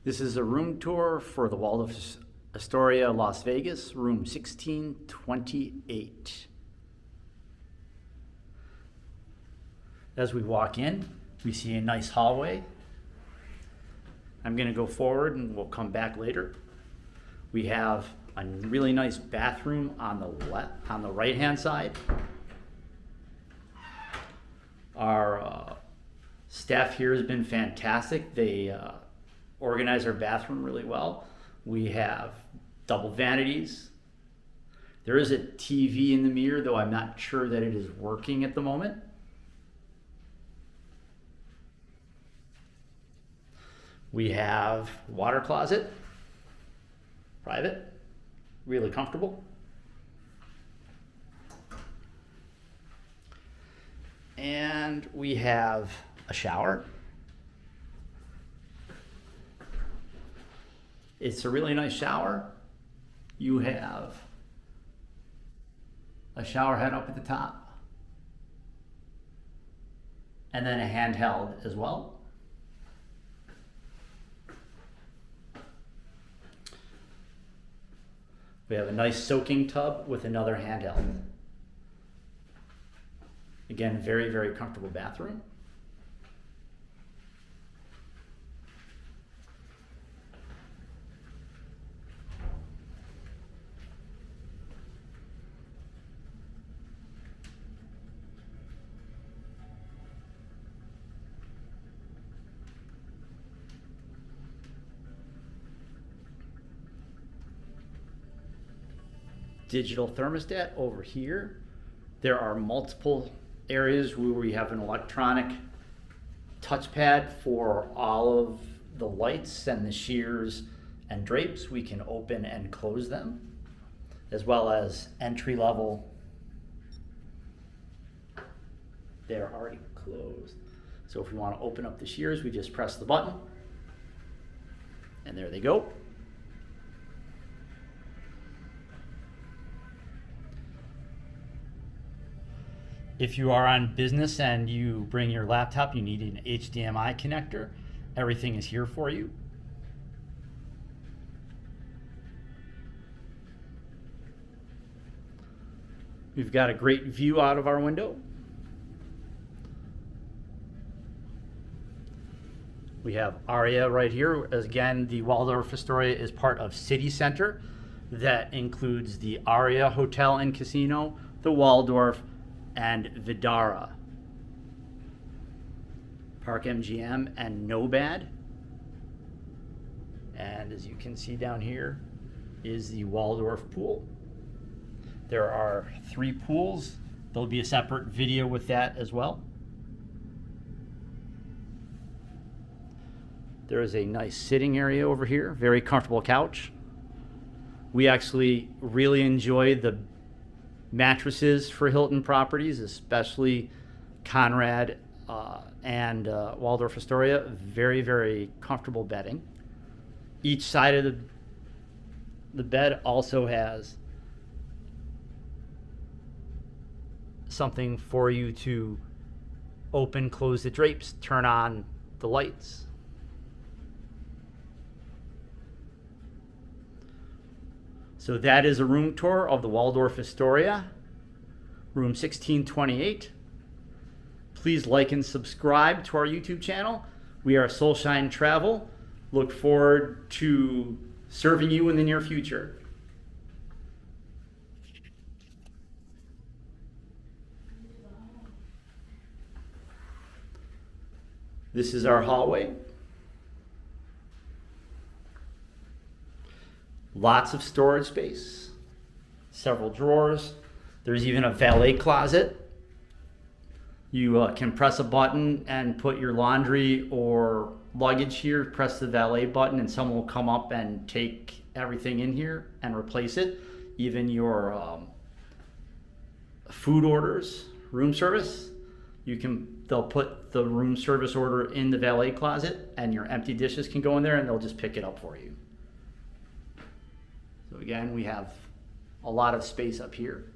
This is a room tour for the Waldorf Astoria, Las Vegas, room 1628. As we walk in, we see a nice hallway. I'm going to go forward and we'll come back later. We have a really nice bathroom on the right-hand side. Our staff here has been fantastic. They organize our bathroom really well. We have double vanities. There is a TV in the mirror, though I'm not sure that it is working at the moment. We have water closet, private, really comfortable. And we have a shower. It's a really nice shower. You have a shower head up at the top, and then a handheld as well. We have a nice soaking tub with another handheld. Again, very, very comfortable bathroom. Digital thermostat over here. There are multiple areas where we have an electronic touchpad for all of the lights and the shears and drapes. We can open and close them, as well as entry level. They're already closed. So if we want to open up the shears, we just press the button, and there they go. If you are on business and you bring your laptop, you need an HDMI connector. Everything is here for you. We've got a great view out of our window. We have Aria right here. Again, the Waldorf Astoria is part of City Center. That includes the Aria Hotel and Casino, the Waldorf, and Vidara, Park MGM, and Nobad. And as you can see down here is the Waldorf pool. There are 3 pools. There'll be a separate video with that as well. There is a nice sitting area over here, very comfortable couch. We actually really enjoy the mattresses for Hilton properties, especially Conrad and Waldorf Astoria. Very, very comfortable bedding. Each side of the bed also has something for you to open, close the drapes, turn on the lights. So that is a room tour of the Waldorf Astoria, room 1628. Please like and subscribe to our YouTube channel. We are Soulshine Travel. Look forward to serving you in the near future. This is our hallway. Lots of storage space, several drawers. There's even a valet closet. You can press a button and put your laundry or luggage here, press the valet button, and someone will come up and take everything in here and replace it. Even your food orders, room service, they'll put the room service order in the valet closet, and your empty dishes can go in there and they'll just pick it up for you. So again, we have a lot of space up here.